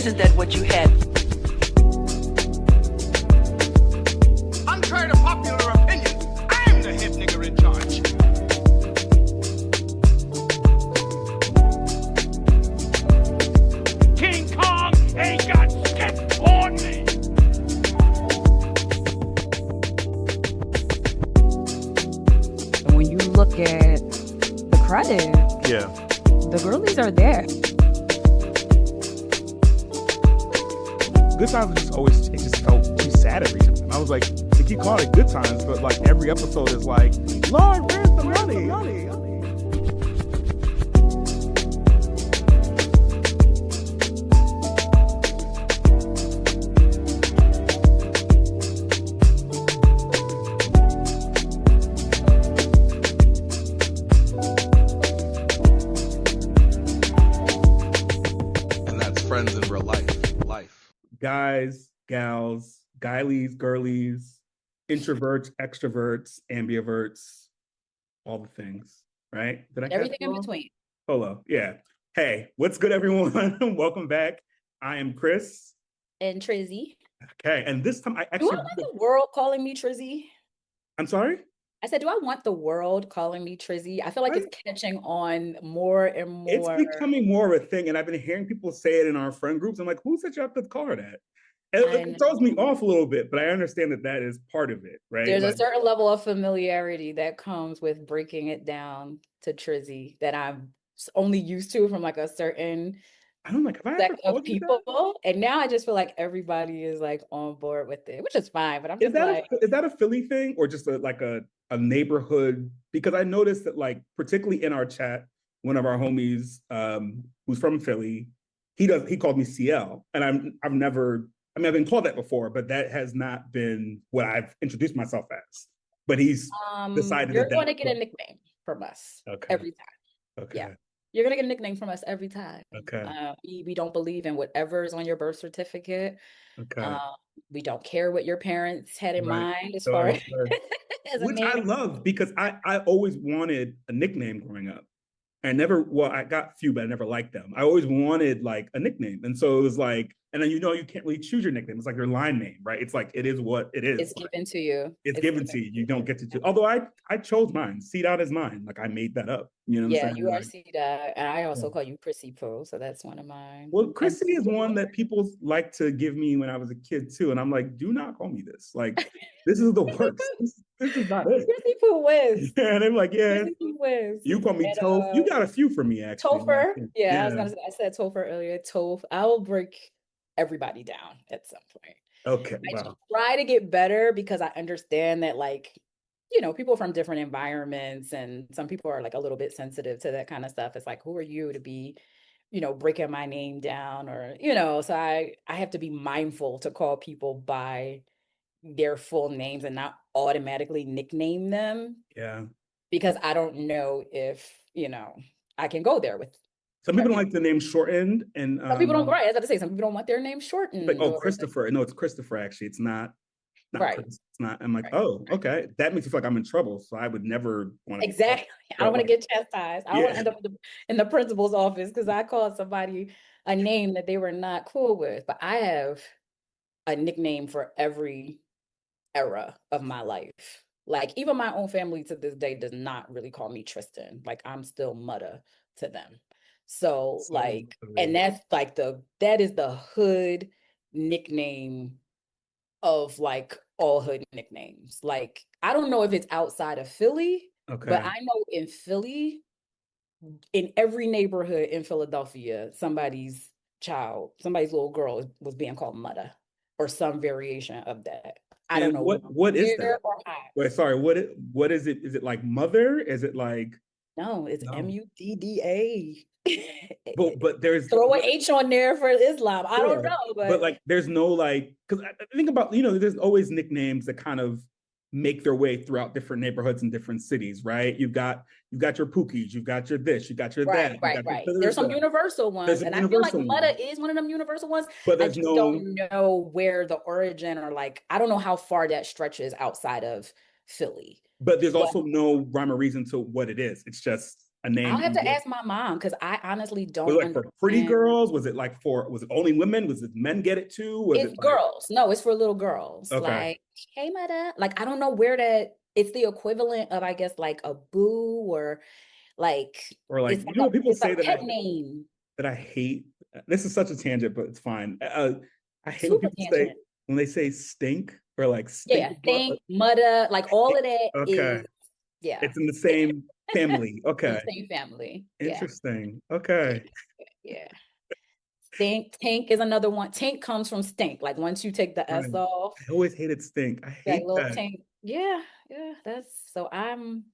Isn't that what you had? Contrary to popular opinion, I'm the head nigger in charge. King Kong ain't got shit on me. When you look at the credit, Yeah. the girlies are there. Good Times just always, it just felt too sad every time. I was like, they keep calling it Good Times, but like every episode is like, Lord, where's the money? And that's friends in real life. Guys, gals, guilies, girlies, introverts, extroverts, ambiverts, all the things, right? Did I Everything catch it in all? between. Hello. Yeah. Hey, what's good, everyone? Welcome back. I am Chris. And Trizzy. Okay. And this time I Do I actually, want the world calling me Trizzy? I'm sorry? I said, do I want the world calling me Trizzy? I feel like it's catching on more and more. It's becoming more of a thing. And I've been hearing people say it in our friend groups. I'm like, who set you up to call her that? And it throws me off a little bit, but I understand that that is part of it, right? There's like, a certain level of familiarity that comes with breaking it down to Trizzy that I'm only used to from like a certain I don't like, have I ever sect of called you that? people. And now I just feel like everybody is like on board with it, which is fine. But I'm Is just that like, is that a Philly thing or just a neighborhood? Because I noticed that like particularly in our chat, one of our homies who's from Philly, he called me CL, and I've never, I mean, I've been called that before, but that has not been what I've introduced myself as. But he's decided you're that going to get a nickname from us every time. Okay. Yeah. You're going to get a nickname from us every time. Okay. We don't believe in whatever's on your birth certificate. Okay. We don't care what your parents had in mind as So far as a which I name. love because I always wanted a nickname growing up. I never, well, I got a few, but I never liked them. I always wanted like a nickname. And so it was like, and then you can't really choose your nickname. It's like your line name, right? It's like, it is what it is. It's given to you. It's given to you. You don't get to choose. Although I chose mine. C-Dot is mine. Like I made that up. You know what I'm saying? You are like, C-Dot. And I also call you Prissy Poo. So that's one of mine. well, Chrissy is one that people like to give me when I was a kid too. And I'm like, do not call me this. Like, this is the worst. This is not it. Prissy Poo whiz. Yeah, and I'm like, yeah. Prissy Poo whiz. You call me Toph. You got a few for me, actually. Topher. Yeah, I was gonna say, I said Topher earlier. Toph. I will break everybody down at some point. Okay. I try to get better because I understand that, like, people from different environments, and some people are like a little bit sensitive to that kind of stuff. It's like, who are you to be, breaking my name down, or so I have to be mindful to call people by their full names and not automatically nickname them. Yeah. Because I don't know if, I can go there with. Some people don't like the name shortened, and Some people don't. Right, I was about to say, some people don't want their name shortened. Like, oh, Christopher. No, it's Christopher. Actually, it's not right. Chris. It's not. I'm like, oh, okay. That makes me feel like I'm in trouble. So I would never want to. Exactly. I don't want to get chastised. I don't want to end up in the principal's office because I called somebody a name that they were not cool with. But I have a nickname for every era of my life. Like, even my own family to this day does not really call me Tristan. Like, I'm still Mutta to them. So like, and that's like that is the hood nickname of like all hood nicknames. Like, I don't know if it's outside of Philly, but I know in Philly, in every neighborhood in Philadelphia, somebody's little girl was being called Mutta or some variation of that. I don't know what is that. Wait, sorry, what is it? Is it like mother? Is it like? No, it's Mudda. But there's throw an H on there for Islam. I don't know, but like there's no like, because I think about, there's always nicknames that kind of make their way throughout different neighborhoods and different cities, right? You've got your Pookies, you've got your this, you got your that. Right. There's some universal ones, and I feel like Mutta is one of them universal ones. But I just don't know where the origin, or like, I don't know how far that stretches outside of Philly. But there's also no rhyme or reason to what it is. It's just a name? I'll have to ask my mom because I honestly Was don't it like for pretty understand. girls? Was it like was it only women? Was it men get it too? Was It's it like, girls. No, it's for little girls. okay. Like, hey, mother. Like, I don't know where it's the equivalent of, I guess, like a boo or like Or like, it's you like know what people it's a say pet name. that I hate? This is such a tangent, but it's fine. I hate when Super people say, tangent. when they say stink or like Yeah, stink butt. think, mother, like all of that Okay. is, yeah, It's in the same family. in Okay. the same family. Yeah, Interesting. Okay. yeah. Stink, tank is another one. Tank comes from stink. Like once you take the Right. S off, I always hated stink. I like hate little that. tank. Yeah, yeah. That's so I'm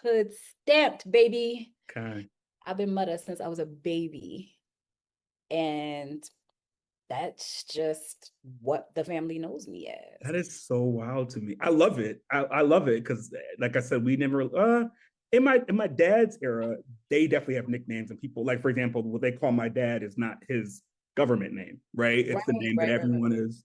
hood stamped, baby. Okay. I've been mother since I was a baby. And that's just what the family knows me as. That is so wild to me. I love it. I love it because, like I said, we never. In my dad's era, they definitely have nicknames, and people like, for example, what they call my dad is not his government name, right? It's the name that Right. everyone is,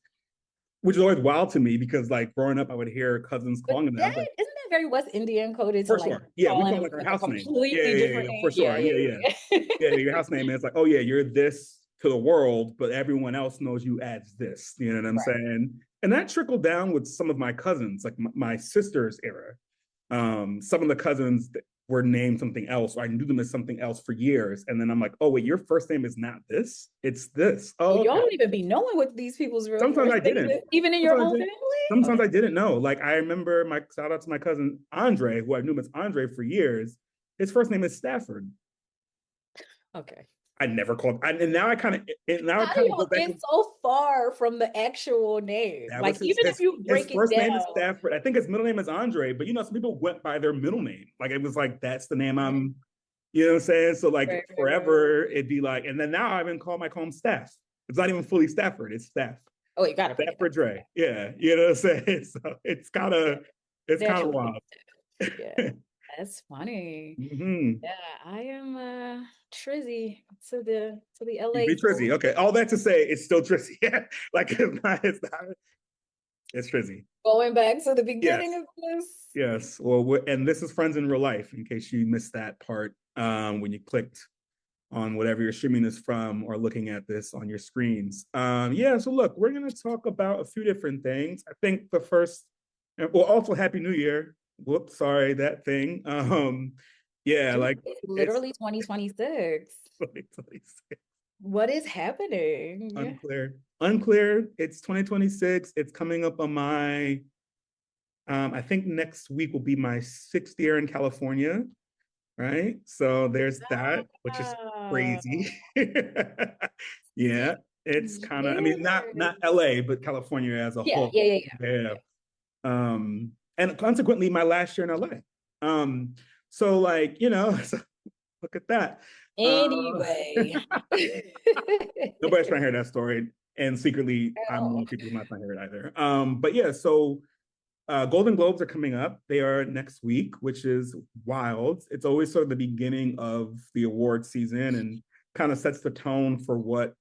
which is always wild to me because, like, growing up, I would hear cousins But calling him that. I was like, isn't that very West Indian coded to for like sure, yeah, we call call it him like our like a house name. Yeah, completely yeah, yeah, different yeah, name? for sure. Yeah, your house name. And it's like, oh yeah, you're this to the world, but everyone else knows you as this. You know what I'm Right. saying? And that trickled down with some of my cousins, like my sister's era. Some of the cousins that were named something else, or I knew them as something else for years. And then I'm like, oh wait, your first name is not this, it's this. Well, Oh, y'all okay. don't even be knowing what these people's real Sometimes first I names didn't. is, even in your Sometimes I own didn't. family? Sometimes Okay. I didn't know. Like I remember my shout out to my cousin Andre, who I knew as Andre for years. His first name is Stafford. Okay. I never called. And now I kind of How do go y'all back. get so far from the actual name? That Like was even if you his break it first name is down. Stafford. I think his middle name is Andre, but some people went by their middle name. Like it was like that's the name I'm. You know what I'm saying? So like Right. forever it'd be like, and then now I've been called my home Staff. It's not even fully Stafford. It's Staff. Oh, you gotta break it Stafford down. Dre. Yeah, you know what I'm saying. So it's kind of Naturally. wild. Yeah. That's funny. Mm-hmm. Yeah, I am Trizzy to the You LA be Trizzy. Okay. All that to say, it's still Trizzy. Yeah. Like it's Trizzy. going back to the Yes. beginning of this. Yes. Well, and this is Friends in Real Life, in case you missed that part when you clicked on whatever you're streaming this from or looking at this on your screens. Yeah. So look, we're gonna talk about a few different things. I think the first, well, also Happy New Year. Whoops, sorry, that thing. Yeah, Dude, like it's literally 2026. 2026. What is happening? Unclear. It's 2026. It's coming up on my I think next week will be my 6th year in California, right? So there's that, which is crazy. Yeah, it's kind of, I mean, not LA, but California as a whole. Yeah. And consequently, my last year in LA. So like, look at that. Anyway. Nobody's trying to hear that story. And secretly, I'm one of the people who's not trying to hear it either. But yeah, so Golden Globes are coming up. They are next week, which is wild. It's always sort of the beginning of the award season and kind of sets the tone for what's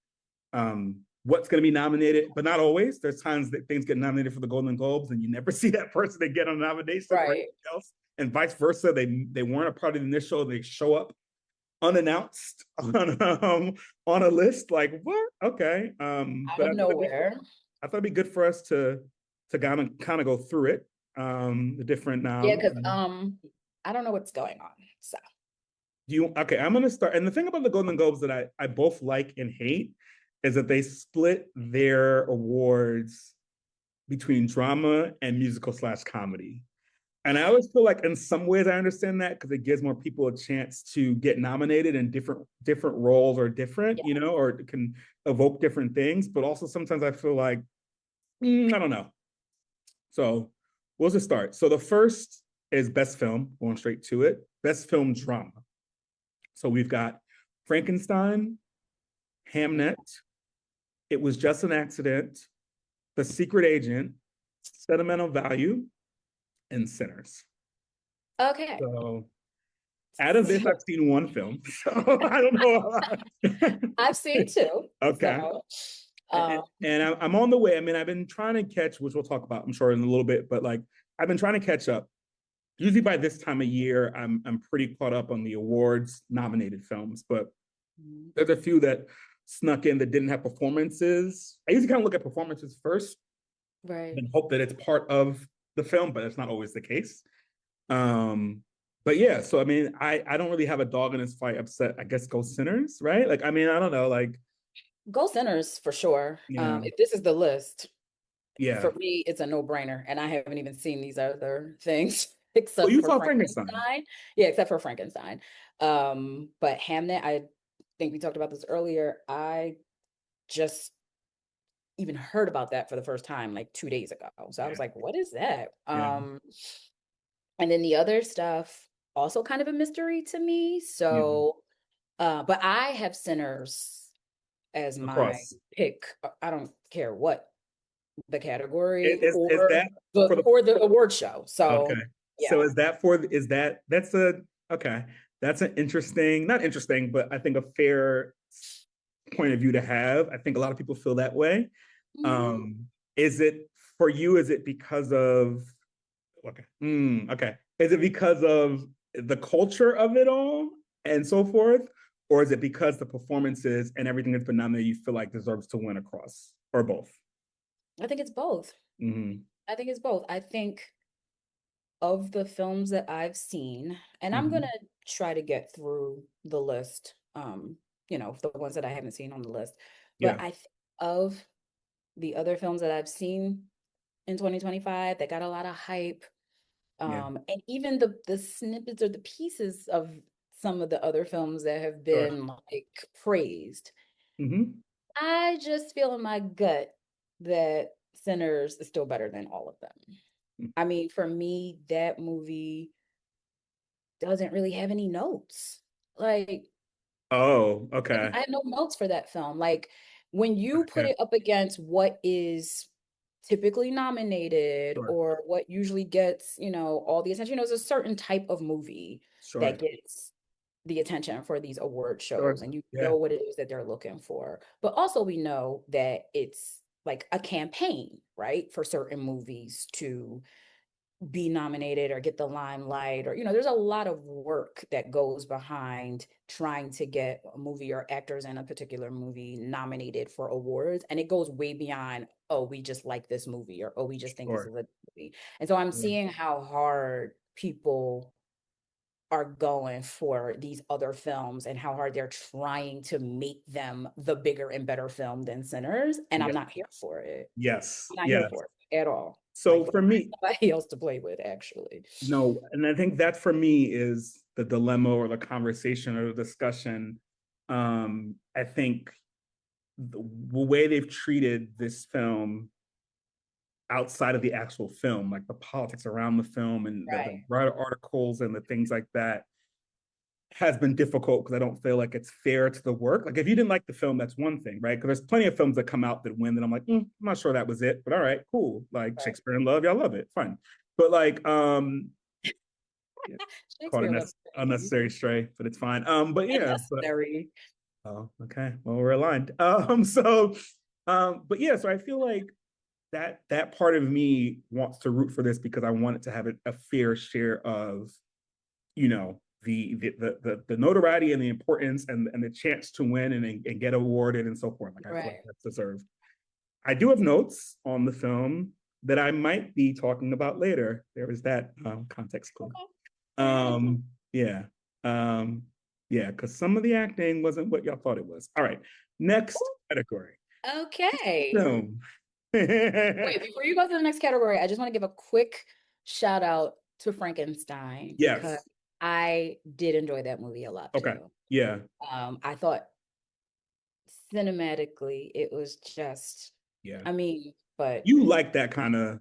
going to be nominated, but not always. There's times that things get nominated for the Golden Globes and you never see that person again on a nomination or anything else. And vice versa. They weren't a part of the initial, they show up unannounced on a list. Like, what? Okay. Out of nowhere. I thought it'd be good for us to kind of go through it. The different Yeah, because I don't know what's going on. So okay, I'm gonna start. And the thing about the Golden Globes that I both like and hate is that they split their awards between drama and musical/comedy. And I always feel like in some ways I understand that because it gives more people a chance to get nominated in different roles or different, or it can evoke different things. But also sometimes I feel like, I don't know. So we'll just start. So the first is Best Film, going straight to it. Best Film Drama. So we've got Frankenstein, Hamnet, It Was Just an Accident, The Secret Agent, Sentimental Value, and Sinners. okay. So out of this, I've seen one film. So I don't know. I've seen two. Okay. So, and I'm on the way. I mean, I've been trying to catch, which we'll talk about, I'm sure, in a little bit, but like I've been trying to catch up. usually by this time of year, I'm pretty caught up on the awards nominated films, but there's a few that snuck in that didn't have performances. I usually kind of look at performances first Right. and hope that it's part of the film, but it's not always the case. But yeah, so I mean, I don't really have a dog in this fight. Upset, I guess, Go Sinners, right? Like, I mean, I don't know, like, Go Sinners for sure. yeah, If this is the list, yeah. for me, it's a no-brainer. And I haven't even seen these other things Oh, except you for saw Frankenstein. Frankenstein. Yeah, except for Frankenstein. But Hamnet, I think we talked about this earlier. I just even heard about that for the first time like 2 days ago. So I was Yeah, like, what is that? yeah, And then the other stuff, also kind of a mystery to me. yeah. So, but I have Sinners as my Across. pick. I don't care what the category Is or that for the the award show. So okay? So yeah. is that for is that that's a okay? That's an interesting, not interesting, but I think a fair point of view to have. I think a lot of people feel that way. Mhm. Is it for you? Is it because of okay? Okay. Is it because of the culture of it all and so forth, or is it because the performances and everything that's been nominated you feel like deserves to win across, or both? I think it's both. Mm-hmm. I think it's both. I think of the films that I've seen, and I'm Mm-hmm. gonna try to get through the list, the ones that I haven't seen on the list. But Yeah. I think of the other films that I've seen in 2025 that got a lot of hype, Yeah. and even the snippets or the pieces of some of the other films that have Sure. been like praised. Mm-hmm. I just feel in my gut that Sinners is still better than all of them. I mean, for me, that movie doesn't really have any notes. Like, Oh, okay. I have no notes for that film. Like, when you put Okay. it up against what is typically nominated Sure. or what usually gets, all the attention, there's a certain type of movie Sure. that gets the attention for these award Sure. shows, and you Yeah. know what it is that they're looking for. But also, we know that it's like a campaign, right, for certain movies to be nominated or get the limelight, or there's a lot of work that goes behind trying to get a movie or actors in a particular movie nominated for awards, and it goes way beyond, oh, we just like this movie, or oh, we just think this Sure. is a movie. And so I'm Yeah. seeing how hard people are going for these other films and how hard they're trying to make them the bigger and better film than Sinners, and I'm Yeah. not here for it. Yes. I'm not here Yes. for it at all. So Like, for me, somebody else to play with, actually. no, and I think that for me is the dilemma or the conversation or the discussion. I think the way they've treated this film outside of the actual film, like the politics around the film and the Right. writer articles and the things like that, has been difficult because I don't feel like it's fair to the work. Like if you didn't like the film, that's one thing, right? Because there's plenty of films that come out that win that I'm like, I'm not sure that was it, but all right, cool. Like Right. Shakespeare in Love, y'all love it, fun. But like, yeah, called Shakespeare love unnecessary stray, but it's fine. But yeah, but unnecessary. oh, okay, well we're aligned. But yeah, so I feel like that part of me wants to root for this because I want it to have a fair share of, you know, the notoriety and the importance and the chance to win and get awarded and so forth. Like I feel like Right. that's deserved. I do have notes on the film that I might be talking about later. There is that context clue. Okay. Yeah. Yeah, because some of the acting wasn't what y'all thought it was. All right. Next category. Okay. Film. Wait, before you go to the next category, I just want to give a quick shout out to Frankenstein because Yes. I did enjoy that movie a lot Okay. too. Yeah. I thought cinematically it was just, Yeah. I mean, but You like that kind of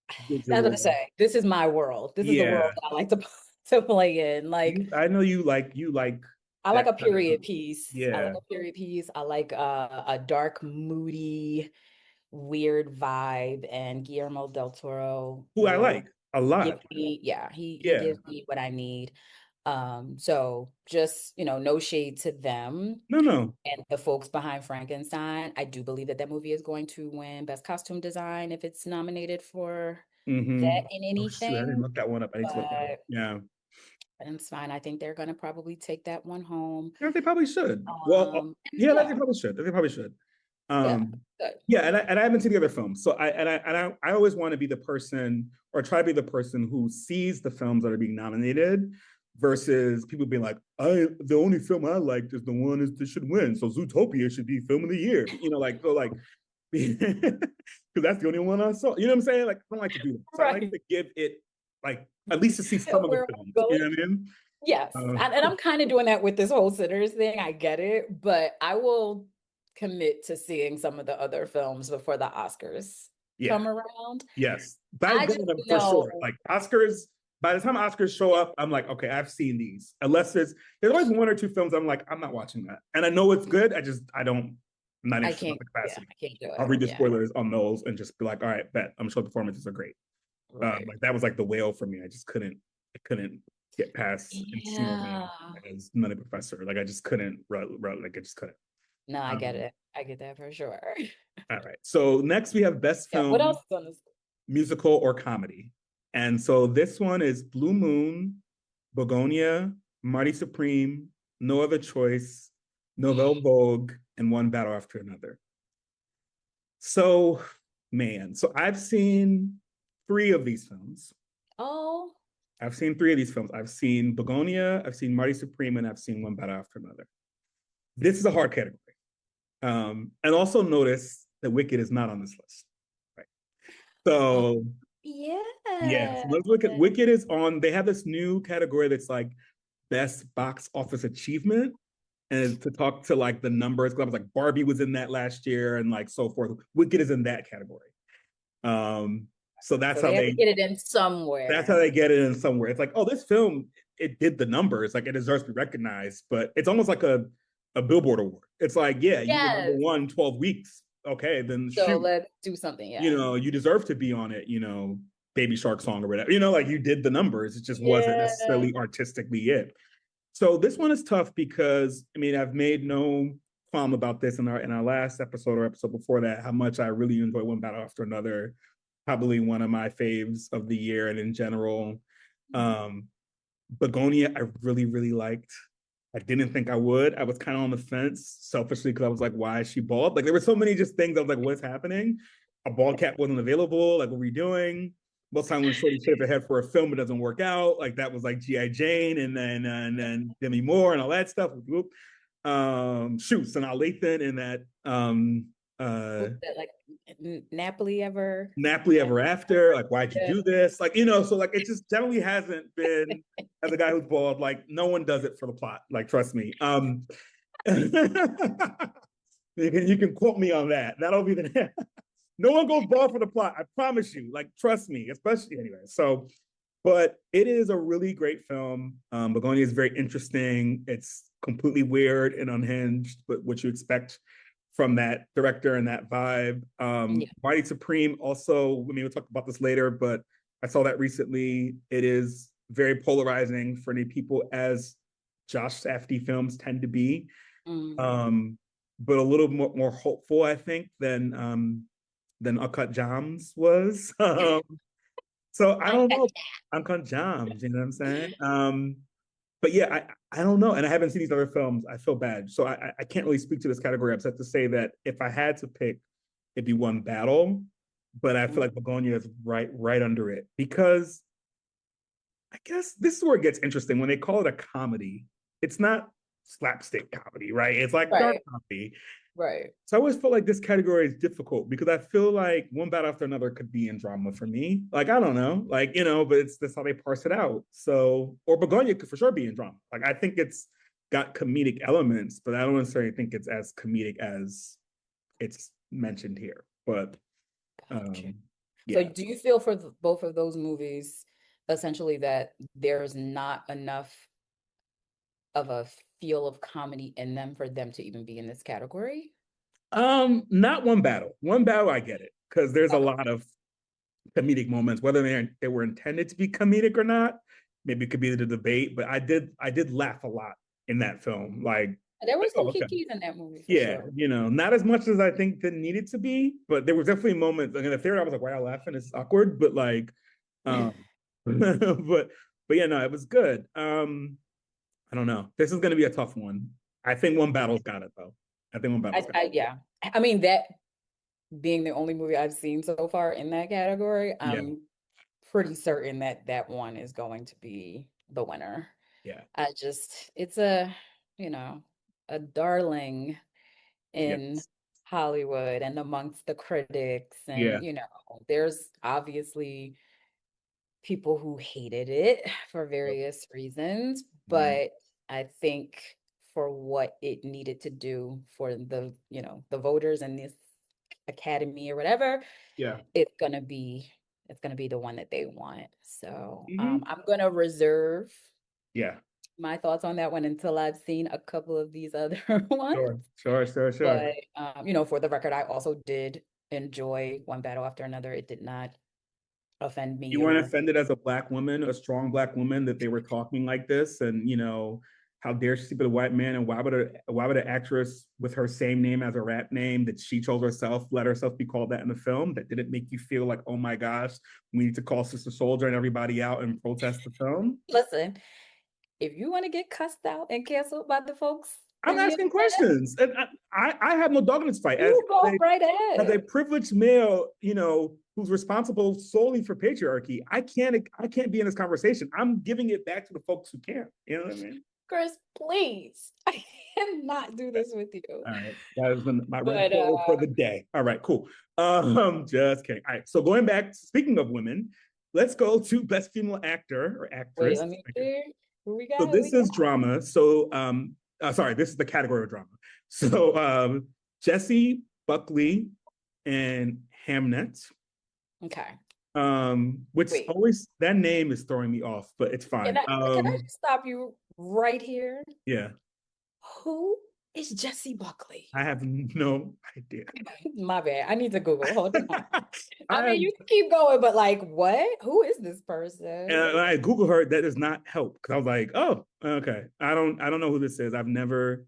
that's what I visual. say. This is my world. This is the world Yeah. that I like to to play in. Like, I know you like I like that a kind of period piece. I like yeah. a period piece. I like a dark, moody, weird vibe. And Guillermo del Toro Who I will like a lot. give me, yeah, he Yeah. gives me what I need. So just, no shade to them No, no. and the folks behind Frankenstein. I do believe that that movie is going to win Best Costume Design if it's nominated for that in Oh shoot, I didn't anything, look that one up. I need to look that up. but Yeah. it's fine. I think they're gonna probably take that one home. Yeah, they probably should. Well, And yeah, yeah, they probably should. They probably should. yeah, Um, good. yeah, and I haven't seen the other films, so I always want to be the person or try to be the person who sees the films that are being nominated, versus people being like, the only film I liked is the one that should win, so Zootopia should be film of the year. You know, like so, like because that's the only one I saw. You know what I'm saying? Like I don't like to do that. So I like Right. to give it like at least to see some of the Where I'm films. You going. know what I mean? Yes. And I'm kind of doing that with this whole sitters thing. I get it, but I will commit to seeing some of the other films before the Oscars Yeah. come around. Yes. By I just for sure. know. Like Oscars, by the time Oscars show up, I'm like, okay, I've seen these. Unless there's always one or two films I'm like, I'm not watching that. And I know it's good. I'm not I interested in can't, the yeah, capacity. I can't do it. I'll read the Yeah, spoilers on those and just be like, all right, bet. I'm sure the performances are great. right. Like that was like the whale for me. I couldn't get past Encino Man Yeah. as Nutty Professor. Like I just couldn't, like I just couldn't. No, I get it. I get that for sure. All right. So next we have best Yeah, film. what else is on this? Musical or comedy. And so this one is Blue Moon, Begonia, Marty Supreme, No Other Choice, Nouvelle Vogue, and One Battle After Another. So, man, so I've seen 3 of these films. Oh. I've seen 3 of these films. I've seen Begonia, I've seen Marty Supreme, and I've seen One Battle After Another. This is a hard category. And also notice that Wicked is not on this list. Right. So Yeah. so Wicked is on. They have this new category that's like best box office achievement, and it's to talk to like the numbers. Because I was like Barbie was in that last year, and like so forth. Wicked is in that category. So that's how they have they to get it in somewhere. That's how they get it in somewhere. It's like, oh, this film, it did the numbers, like it deserves to be recognized, but it's almost like a Billboard award. It's like, yeah, you were number 1 12 weeks. Okay, then so shoot. let's do something. Yeah. You know, you deserve to be on it, Baby Shark song or whatever. Like you did the numbers. It just wasn't necessarily artistically it. So this one is tough because I mean, I've made no qualm about this in our last episode or episode before that, how much I really enjoy One Battle After Another. Probably one of my faves of the year and in general. Begonia, I really, really liked. I didn't think I would. I was kind of on the fence selfishly because I was like, why is she bald? Like there were so many just things I was like, what's happening? A bald cap wasn't available. Like, what were we doing? Most time when Shorty shaved her head for a film, it doesn't work out. Like that was like G.I. Jane and then Demi Moore and all that stuff. Shoots and Lathan and that like Napoli Ever After, like why'd you do this, like so like it just generally hasn't been, as a guy who's bald, like no one does it for the plot, like trust me. You can quote me on that, that'll be the no one goes bald for the plot, I promise you, like trust me, especially anyway. So but it is a really great film. Begonia is very interesting. It's completely weird and unhinged, but what you expect from that director and that vibe. Marty Supreme also, I mean, we'll talk about this later, but I saw that recently. It is very polarizing for many people, as Josh Safdie films tend to be, but a little more hopeful, I think, than Uncut Gems was. So I don't know. Uncut Gems, you know what I'm saying? But yeah, I don't know. And I haven't seen these other films. I feel bad. So I can't really speak to this category. I'm set to say that if I had to pick, it'd be One Battle. But I feel like Begonia is right under it. Because I guess this is where it gets interesting. When they call it a comedy, it's not slapstick comedy, right? It's like dark comedy. Right. So I always felt like this category is difficult because I feel like One Battle After Another could be in drama for me. Like, I don't know, like, but that's how they parse it out. So, or Begonia could for sure be in drama. Like, I think it's got comedic elements, but I don't necessarily think it's as comedic as it's mentioned here. But, So yeah. do you feel for both of those movies, essentially, that there's not enough of a feel of comedy in them for them to even be in this category? Not One Battle. One Battle, I get it, because there's a lot of comedic moments, whether they were intended to be comedic or not. Maybe it could be the debate, but I did laugh a lot in that film. Like There were Oh, some okay. kikis in that movie for Yeah, sure. not as much as I think that needed to be, but there was definitely moments. Like in the theater, I was like, "Why y'all laughing? It's awkward," but like, um, but yeah, no, it was good. I don't know. This is going to be a tough one. I think One Battle's got it though. I think One Battle's got it. Yeah. I mean, that being the only movie I've seen so far in that category, Yeah, I'm pretty certain that that one is going to be the winner. yeah, It's a darling in yes, Hollywood and amongst the critics. yeah, And, there's obviously people who hated it for yep, various reasons, yeah, but I think for what it needed to do for the voters and this academy or whatever, yeah. it's gonna be the one that they want. So Hmm. I'm gonna reserve Yeah, my thoughts on that one until I've seen a couple of these other ones. sure, sure, sure, sure. But for the record, I also did enjoy One Battle After Another. It did not offend You me weren't or offended as a black woman, a strong black woman, that they were talking like this, and how dare she sleep with a white man, and why would an actress with her same name as a rap name that she chose herself let herself be called that in the film? That didn't make you feel like, oh my gosh, we need to call Sister Soldier and everybody out and protest the film? listen, if you want to get cussed out and canceled by the folks I'm in the asking internet, questions, and I have no dog in this fight. you go A, right as a ahead. privileged male, who's responsible solely for patriarchy, I can't be in this conversation. I'm giving it back to the folks who can't. You know what I mean? Chris, please. I cannot do this with you. All right, that has been my red But pill for the day. All right, cool. Just kidding. All right, so going back, speaking of women, let's go to best female actor or wait, actress. let me hear. Who we So got? Who this we got? is drama. So sorry, this is the category of drama. So Jesse Buckley and Hamnet. Okay. Which Wait. always, that name is throwing me off, but it's Can fine. I just stop you right here? Yeah, Who is Jesse Buckley? I have no idea. My bad. I need to Google. Hold on. I I have, mean, you can keep going, but like, what? Who is this person? and I Google her. That does not help because I was like, oh, okay. I don't know who this is. I've never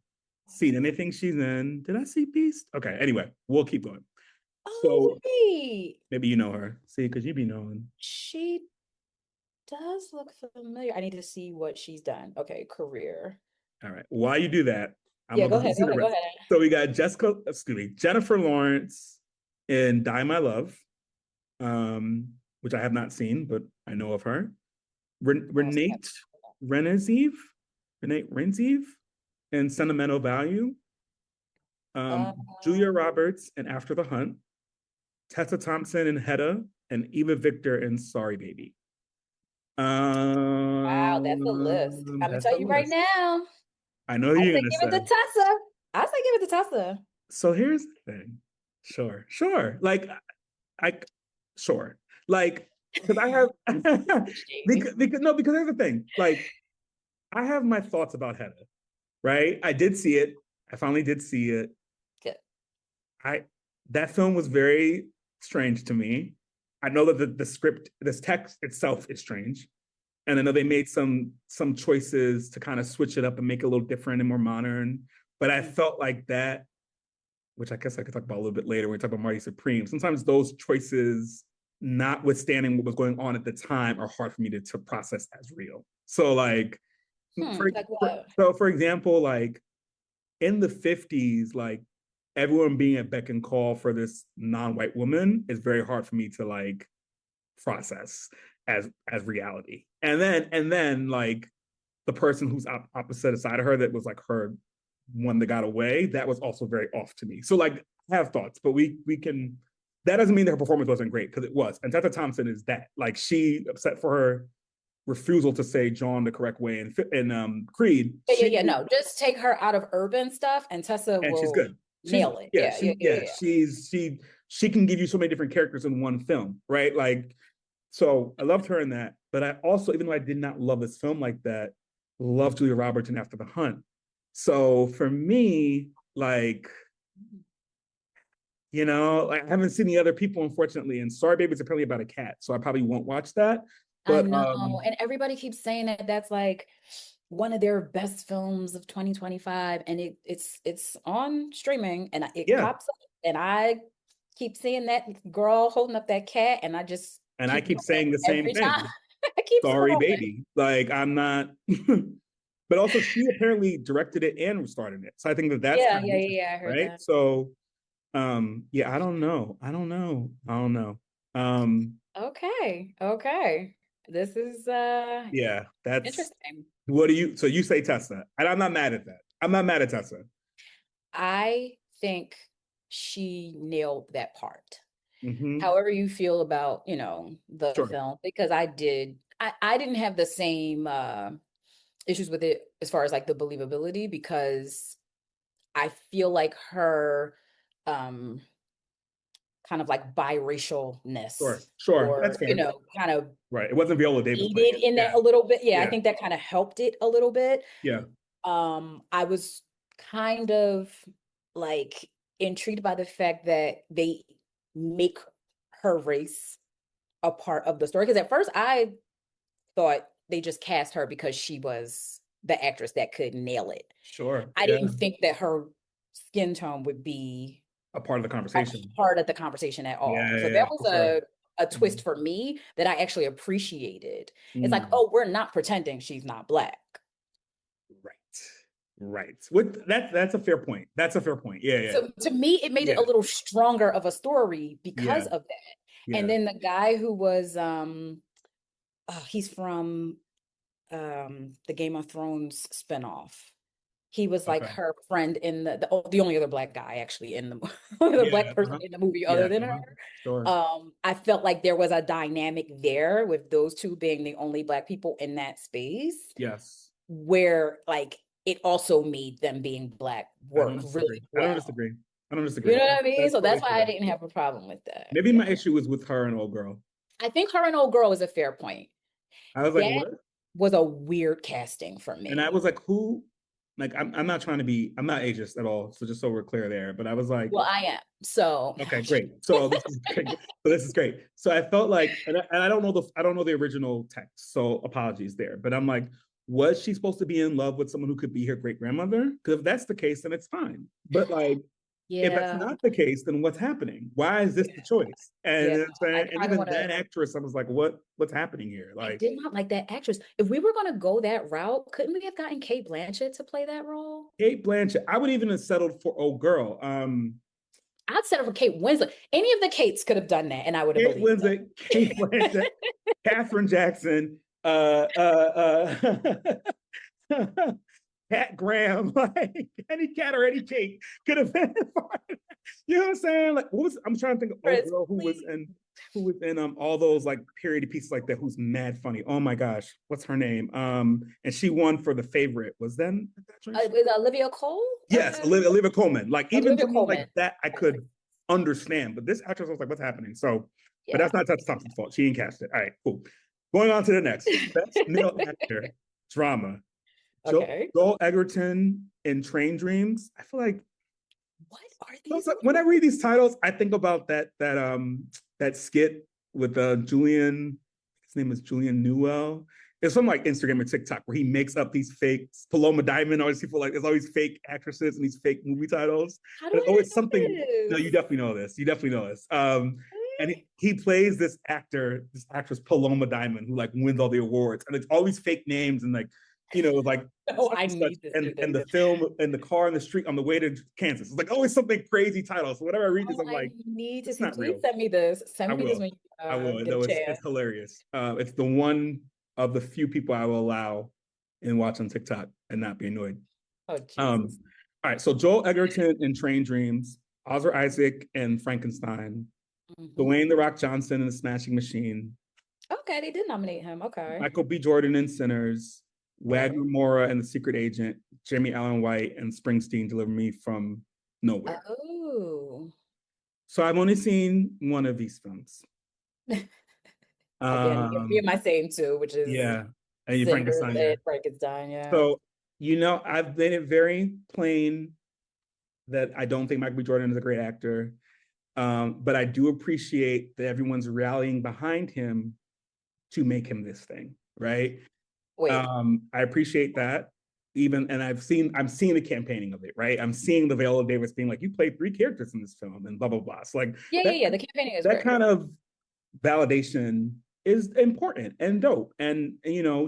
seen anything she's in. Did I see Beast? Okay. Anyway, we'll keep going. Oh, So wait. maybe you know her. See, because you be knowing. She does look familiar. I need to see what she's done. Okay, career. All right. While you do that, I'm Yeah, gonna go go ahead. through Go the ahead. Go rest. ahead. So we got Jennifer Lawrence in Die My Love, which I have not seen, but I know of her. Renee Renziv, Renee Renziv in Sentimental Value. Uh, Julia Roberts in After the Hunt. Tessa Thompson in Hedda, and Eva Victor in Sorry Baby. wow, that's a list. I'm gonna That's tell the you right list. now. I know who I you're say gonna give it to say. Tessa. I say give it to Tessa. So here's the thing. Sure. Like sure. Like, because I have because here's the thing. Like, I have my thoughts about Hedda, right? I did see it. I finally did see it. Good. That film was very strange to me. I know that the script, this text itself is strange. And I know they made some choices to kind of switch it up and make it a little different and more modern. But I felt like that, which I guess I could talk about a little bit later when we talk about Marty Supreme. Sometimes those choices, notwithstanding what was going on at the time, are hard for me to process as real. So like, Like what? for example, like in the 50s, like everyone being at beck and call for this non-white woman is very hard for me to like process as reality. And then like the person who's opposite side of her that was like her one that got away, that was also very off to me. So like I have thoughts, but we can, that doesn't mean that her performance wasn't great, because it was. And Tessa Thompson is that. Like, she upset for her refusal to say John the correct way in Creed. Yeah. No, just take her out of urban stuff, and Tessa And she's will good. nail it. She can give you so many different characters in one film, right? Like, so I loved her in that. But I also, even though I did not love this film like that, loved Julia Roberts in After the Hunt. So for me, like, like I haven't seen the other people, unfortunately. And Sorry Baby is apparently about a cat, so I probably won't watch that. But I know, and everybody keeps saying that that's like one of their best films of 2025, and it's on streaming, and it Yeah. pops up, and I keep seeing that girl holding up that cat, and I just And I keep doing saying it the same every thing. time. I keep Sorry, scrolling. baby. Like, I'm not. But also, she apparently directed it and started it. So I think that's Yeah, kind of yeah, interesting, yeah, I heard right? that. So, yeah, I don't know. Okay. This is Yeah, that's interesting. what do you? So you say Tessa, and I'm not mad at that. I'm not mad at Tessa. I think she nailed that part. Mm-hmm. However you feel about, the Sure. film, because I didn't have the same issues with it as far as like the believability, because I feel like her um kind of like biracialness, Sure. or That's fair. kind of Right. It wasn't Viola Davis playing aided it. in that Yeah. a little bit. Yeah, I Yeah. think that kind of helped it a little bit. Yeah. I was kind of like intrigued by the fact that they make her race a part of the story, because at first I thought they just cast her because she was the actress that could nail it. Sure. I Yeah. didn't think that her skin tone would be A part of the a conversation. part of the conversation at all. So Yeah. that was For sure. a twist for me that I actually appreciated. It's like, Mm. oh, we're not pretending she's not Black. Right. Right. With that's a fair point. That's a fair point. Yeah. Yeah. So to me, it made it Yeah. a little stronger of a story because Yeah. of that. Yeah. And then the guy who was he's from the Game of Thrones spinoff. He was like Okay. her friend in the only other Black guy actually in the only other Black Yeah. person in the movie other than her. Sure. I felt like there was a dynamic there with those two being the only Black people in that space, Yes. where like it also made them being Black I don't work disagree. really I don't well. disagree. I don't disagree. You know what I mean? That's So that's totally why I fair. didn't have a problem with that. Maybe Yeah. my issue was with her and old girl. I think her and old girl is a fair point. I was like, That what? was a weird casting for me. And I was like, who? Like, I'm not trying to be, I'm not ageist at all. So just so we're clear there. But I was like, Well, I am. So okay, great. So this is great. So this is great. So I felt like, and I don't know the original text. So apologies there. But I'm like, was she supposed to be in love with someone who could be her great grandmother? Because if that's the case, then it's fine. But like, if that's yeah. not the case, then what's happening? Why is this the choice? And Yeah, I and kinda even wanna- that actress, I was like, what's happening here? I Like, did not like that actress. If we were gonna go that route, couldn't we have gotten Kate Blanchett to play that role? Kate Blanchett, I would even have settled for old girl. I'd settle for Kate Winslet. Any of the Kates could have done that, and I would have Kate believed them. Winslet, Kate Blanchett, Katherine Jackson, Cat Graham, like any cat or any cake could have been part of that. You know what I'm saying? Like, I'm trying to think of old girl who was in all those like period pieces like that, who's mad funny. Oh my gosh, what's her name? And she won for The Favorite. Was then With Olivia Cole? yes, Olivia Colman. Like even Olivia something like Colman. that, I could understand. But this actress, I was like, what's happening? So, Yeah. but that's not Tessa Thompson's fault. She didn't cast it. All right, cool. Going on to the next best male actor drama. Okay. Joel Egerton in Train Dreams. I feel like What are these? when I read these titles, I think about that skit with Julian. His name is Julian Newell. It's from like Instagram or TikTok where he makes up these fake Paloma Diamond. All these people like there's always fake actresses and these fake movie titles. How do There's I always know something. this? No, you definitely know this. You definitely know this. And he plays this actress Paloma Diamond, who like wins all the awards, and it's always fake names and like. Like I need this. and the film and the car in the street on the way to Kansas. It's like always something crazy title. So whenever I read this, I'm like, I need to it's see. not Please real. send me this. Send I me this will. when I will. you No, get a it's chance. hilarious. It's the one of the few people I will allow and watch on TikTok and not be annoyed. Oh, Jesus. All right. So Joel Egerton in Train Dreams, Oscar Isaac and Frankenstein, Dwayne The Rock Johnson in The Smashing Machine. Okay, they did nominate him. Okay. Michael B. Jordan in Sinners, Wagner Moura and The Secret Agent, Jeremy Allen White and Springsteen Deliver Me from Nowhere. Oh. So I've only seen one of these films. Again, me and my same too, which is yeah, and Frankenstein. Yeah. Frankenstein, yeah. So I've made it very plain that I don't think Michael B. Jordan is a great actor, but I do appreciate that everyone's rallying behind him to make him this thing, right? Wait. I appreciate that. And I'm seeing the campaigning of it, right? I'm seeing the Viola Davis being like, you played 3 characters in this film and blah, blah, blah. So like Yeah. The campaigning is that great. kind of validation is important and dope. And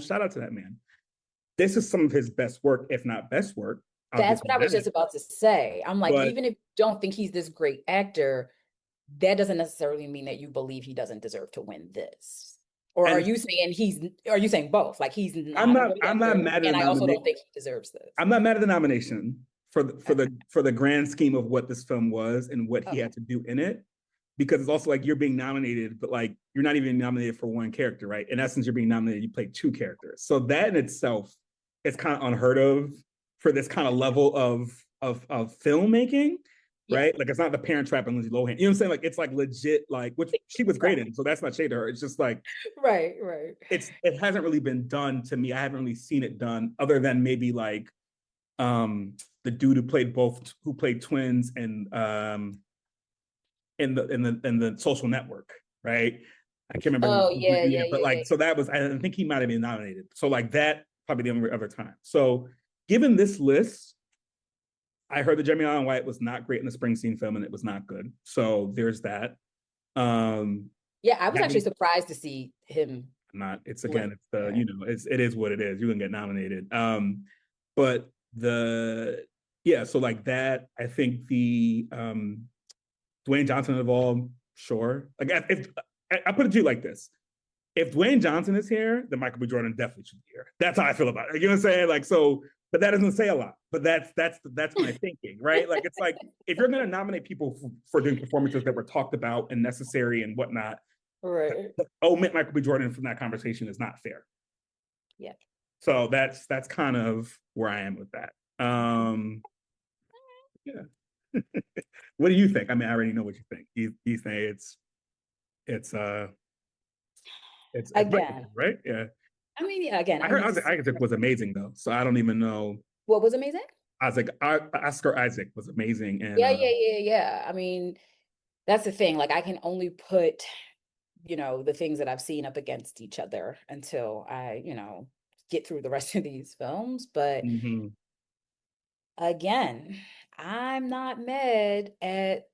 shout out to that man. This is some of his best work, if not best work. That's what I was just about to say. I'm like, even if you don't think he's this great actor, that doesn't necessarily mean that you believe he doesn't deserve to win this. Or are you saying both? Like he's not. I'm not mad at the and I also nomination. don't think he deserves this. I'm not mad at the nomination for the grand scheme of what this film was and what he had to do in it. Because it's also like you're being nominated, but like you're not even nominated for one character, right? In essence, you're being nominated, you play 2 characters. So that in itself is kind of unheard of for this kind of level of filmmaking. Right? Like it's not The Parent Trap and Lindsay Lohan. You know what I'm saying? Like it's like legit, like which she was great in. So that's not shade to her. It's just like right. It hasn't really been done to me. I haven't really seen it done other than maybe like the dude who played twins and in the Social Network, right? I can't remember. Oh yeah. But like so that was I think he might have been nominated. So like that probably the only other time. So given this list, I heard that Jeremy Allen White was not great in the Springsteen film, and it was not good. So there's that. Yeah, I was actually surprised to see him. It's it is what it is. You're gonna get nominated. But so like that, I think the Dwayne Johnson of all, sure. Like if I put it to you like this. If Dwayne Johnson is here, then Michael B. Jordan definitely should be here. That's how I feel about it. You know what I'm saying? Like so. But that doesn't say a lot. But that's my thinking, right? Like it's like if you're going to nominate people for doing performances that were talked about and necessary and whatnot, right? Omit Michael B. Jordan from that conversation is not fair. Yeah. So that's kind of where I am with that. Yeah. What do you think? I mean, I already know what you think. You think it's again, right? Yeah. I mean, yeah, again, I heard Isaac was amazing though, so I don't even know what was amazing. Oscar Isaac was amazing, and yeah. I mean, that's the thing. Like, I can only put, the things that I've seen up against each other until I, get through the rest of these films. But again, I'm not mad at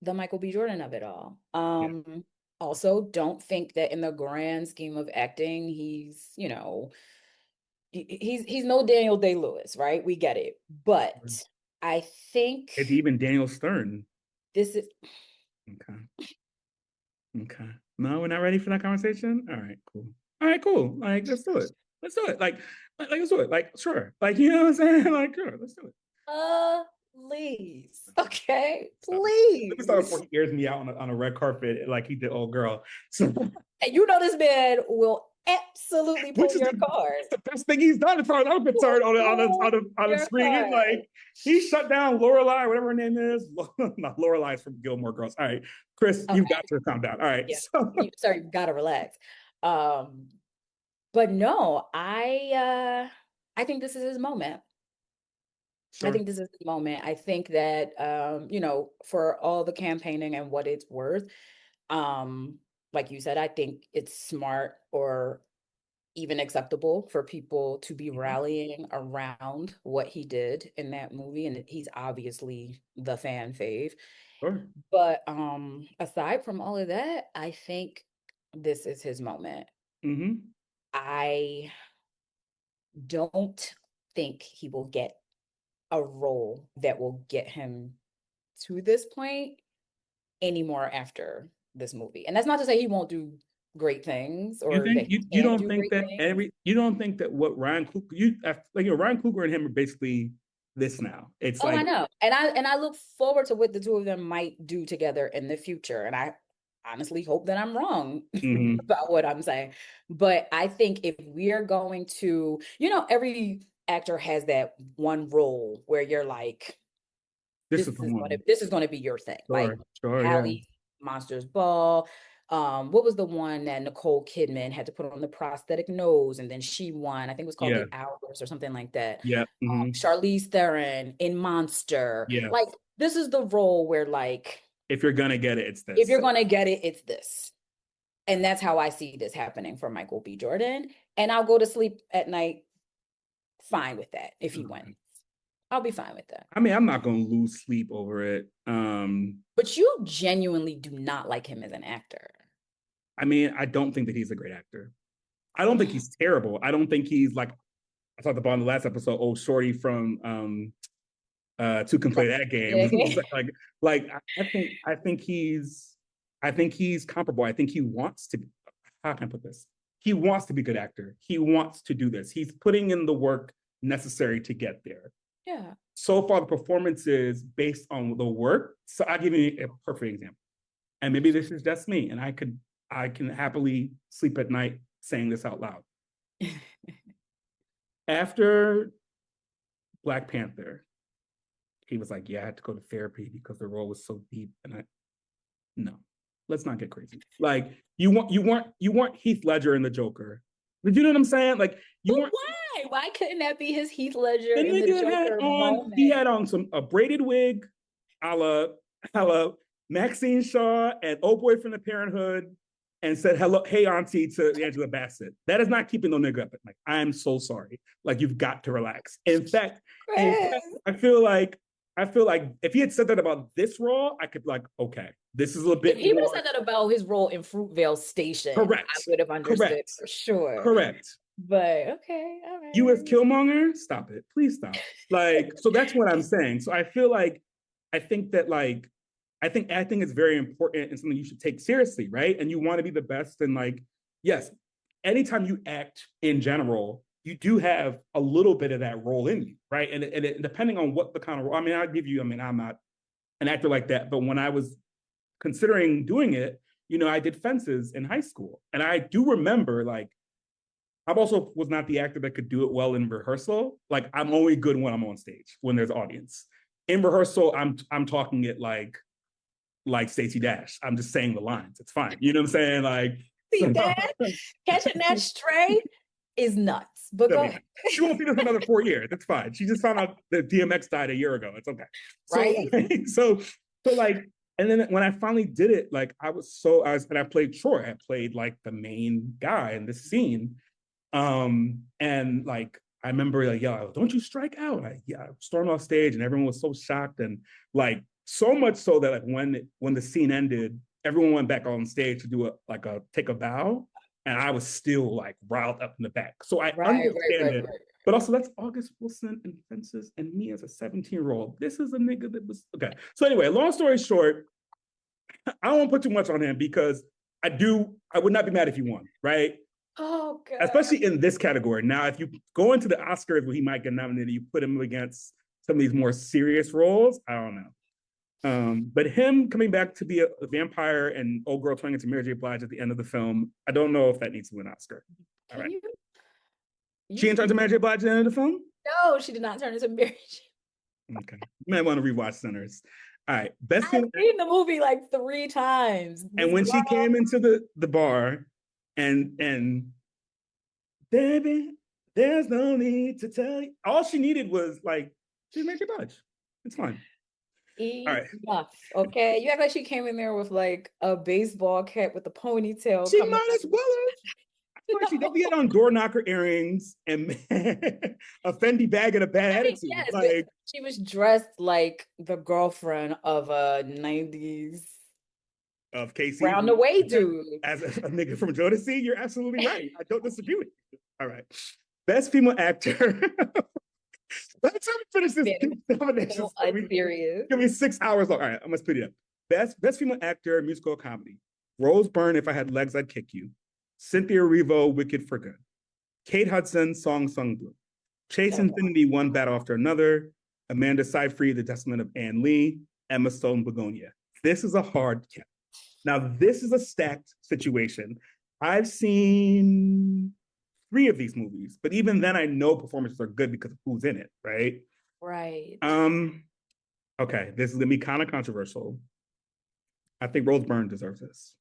the Michael B. Jordan of it all. Also, don't think that in the grand scheme of acting, he's, he's no Daniel Day-Lewis, right? We get it. But I think it's even Daniel Stern. This is okay. No, we're not ready for that conversation. All right, cool. Like, let's do it. Like, let's do it. Like, sure. Like, you know what I'm saying? Like, sure, let's do it. Please. Okay, please. Let me start before he airs me out on a red carpet like he did Old Girl. So, and this man will absolutely pull your card. It's the best thing he's done as far as I'm concerned on the screen. Card. Like he shut down Lorelai, whatever her name is. Not Lorelai's from Gilmore Girls. All right, Chris, you've got to calm down. All right, yeah. You've got to relax. But no, I think this is his moment. Sure. I think this is the moment. I think that, for all the campaigning and what it's worth, like you said, I think it's smart or even acceptable for people to be rallying around what he did in that movie. And he's obviously the fan fave. Sure. But aside from all of that, I think this is his moment. I don't think he will get a role that will get him to this point anymore after this movie. And that's not to say he won't do great things or you don't think that what Ryan Coogler, Ryan Coogler and him are basically this now. It's I know. And I look forward to what the two of them might do together in the future. And I honestly hope that I'm wrong about what I'm saying. But I think if we are going to, every actor has that one role where you're like, this is going to be your thing. Hallie, Monsters Ball. What was the one that Nicole Kidman had to put on the prosthetic nose and then she won? I think it was called The Hours or something like that. Yeah. Charlize Theron in Monster. Yeah. Like, this is the role where, like, if you're gonna get it, it's this. If you're gonna get it, it's this. And that's how I see this happening for Michael B. Jordan. And I'll go to sleep at night fine with that if he wins. I'll be fine with that. I mean, I'm not going to lose sleep over it. But you genuinely do not like him as an actor. I mean, I don't think that he's a great actor. I don't think he's terrible. I don't think he's like, I talked about in the last episode, old shorty from Two Can Play That Game. I think he's comparable. I think he wants to, how can I put this? He wants to be a good actor. He wants to do this. He's putting in the work necessary to get there. Yeah. So far, the performance is based on the work. So I'll give you a perfect example. And maybe this is just me, and I can happily sleep at night saying this out loud. After Black Panther, he was like, yeah, I had to go to therapy because the role was so deep. And no, let's not get crazy. Like, you weren't Heath Ledger in the Joker. Did you know what I'm saying? Like, why? Why couldn't that be his Heath Ledger in the Joker moment? He had on a braided wig, a la Maxine Shaw and Old Boy from the Parenthood, and said hello, hey auntie to Angela Bassett. That is not keeping no nigga up at night. I am so sorry. Like, you've got to relax. In fact, I feel like if he had said that about this role, I could be like, okay, this is a little bit. If he would have said that about his role in Fruitvale Station, correct, I would have understood for sure. Correct. But okay, all right. You as Killmonger, stop it. Please stop. Like, so that's what I'm saying. So I feel like, I think acting is very important and something you should take seriously, right? And you want to be the best. And like, yes, anytime you act in general, you do have a little bit of that role in you, right? And depending on what the kind of role, I'm not an actor like that, but when I was considering doing it, I did Fences in high school. And I do remember, like, I also was not the actor that could do it well in rehearsal. Like, I'm only good when I'm on stage, when there's audience. In rehearsal, I'm talking it like Stacey Dash. I'm just saying the lines. It's fine. You know what I'm saying? Like, catching that stray is nuts. But go ahead. She won't see this another 4 years. It's fine. She just found out that DMX died a year ago. It's okay. Right. So like, and then when I finally did it, like, I played Troy. I played like the main guy in this scene. And like, I remember like, yo, don't you strike out? I stormed off stage and everyone was so shocked, and like, so much so that like when the scene ended, everyone went back on stage to do take a bow, and I was still like riled up in the back. So I understand it. But also, that's August Wilson and Fences, and me as a 17-year-old. This is a nigga that was okay. So anyway, long story short, I don't want to put too much on him because I would not be mad if he won, right? Oh God. Especially in this category. Now, if you go into the Oscars where he might get nominated, you put him against some of these more serious roles, I don't know. But him coming back to be a vampire and old girl turning into Mary J. Blige at the end of the film, I don't know if that needs to win an Oscar. All right. She didn't turn into Mary J. Blige at the end of the film? No, she did not turn into Mary J. Okay. You might want to rewatch Sinners. All right. I've seen the movie like 3 times. And when she came into the bar and baby, there's no need to tell you. All she needed was like, she's Mary J. Blige. It's fine. Enough, okay? You act like she came in there with like a baseball cap with a ponytail. She might as well have. She definitely had on door knocker earrings and a Fendi bag and a bad attitude. Yes, like, she was dressed like the girlfriend of a 90s of Casey. Round the way dude. As a nigga from Jodeci, you're absolutely right. I don't disagree with you. All right. Best female actor. By the time we finish this nomination, give me 6 hours long. All right, I'm gonna speed it up. Best female actor, musical or comedy. Rose Byrne, If I Had Legs, I'd Kick You. Cynthia Erivo, Wicked for Good. Kate Hudson, Song Sung Blue. Chase Infinity, One Battle After Another. Amanda Seyfried, The Testament of Anne Lee. Emma Stone, Begonia. This is a hard count. Now, this is a stacked situation. I've seen 3 of these movies, but even then I know performances are good because of who's in it, right? Right. Okay, this is gonna be kind of controversial. I think Rose Byrne deserves this.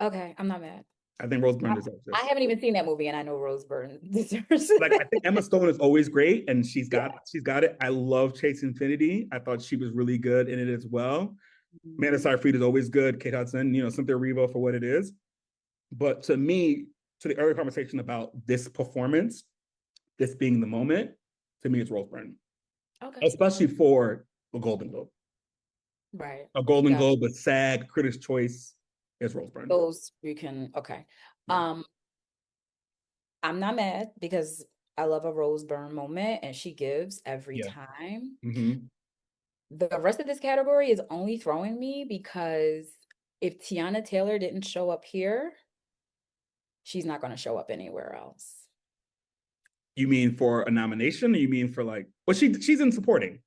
Okay, I'm not mad. I think Rose Byrne deserves this. I haven't even seen that movie, and I know Rose Byrne deserves it. Like, I think Emma Stone is always great, and she's got it. I love Chase Infinity. I thought she was really good in it as well. Amanda Seyfried is always good. Kate Hudson, Cynthia Erivo for what it is. But to me, to the earlier conversation about this performance, this being the moment, to me, it's Roseburn. Okay. Especially for a Golden Globe. Right. A Golden Got Globe, a SAG, Critics' Choice is Roseburn. those we can, okay. Yeah. I'm not mad because I love a Rose Byrne moment and she gives every Yeah. time. Mm-hmm. The rest of this category is only throwing me because if Tiana Taylor didn't show up here, she's not going to show up anywhere else. You mean for a nomination, or you mean for like? Well, she's in supporting.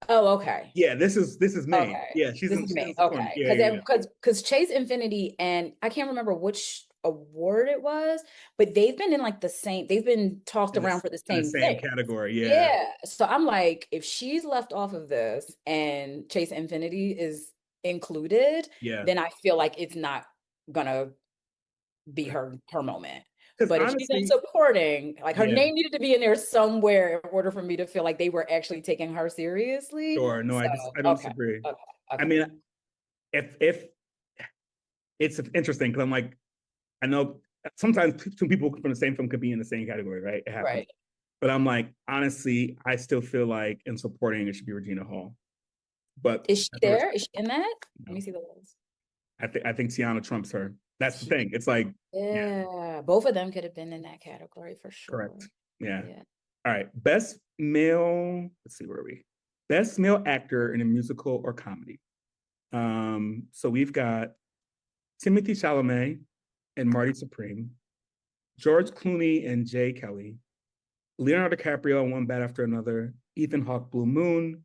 Oh, okay. Yeah, this is main. Okay. Yeah, she's This in, is she's me. in supporting. Okay. Yeah. Because Chase Infinity and I can't remember which award it was, but they've been in like the same, they've been tossed In around for the in the same same thing. category. Yeah. Yeah. So I'm like, if she's left off of this and Chase Infinity is included, Yeah. then I feel like it's not gonna be her moment. Because But if she's in honestly, supporting, like her yeah, name needed to be in there somewhere in order for me to feel like they were actually taking her seriously. sure. No, So I don't okay, disagree. okay, I okay. mean, if it's interesting because I'm like, I know sometimes two people from the same film could be in the same category, right? It happens. Right. But I'm like, honestly, I still feel like in supporting it should be Regina Hall. But Is she there? Is she in that? No. Let me see the list. I think Tiana trumps her. That's the thing. It's like, Yeah, both of them could have been in that category for sure. correct. Yeah. Yeah. All right. Best male, let's see, where are we? Best male actor in a musical or comedy. So we've got Timothy Chalamet and Marty Supreme, George Clooney and Jay Kelly, Leonardo DiCaprio, One Bad After Another, Ethan Hawke, Blue Moon,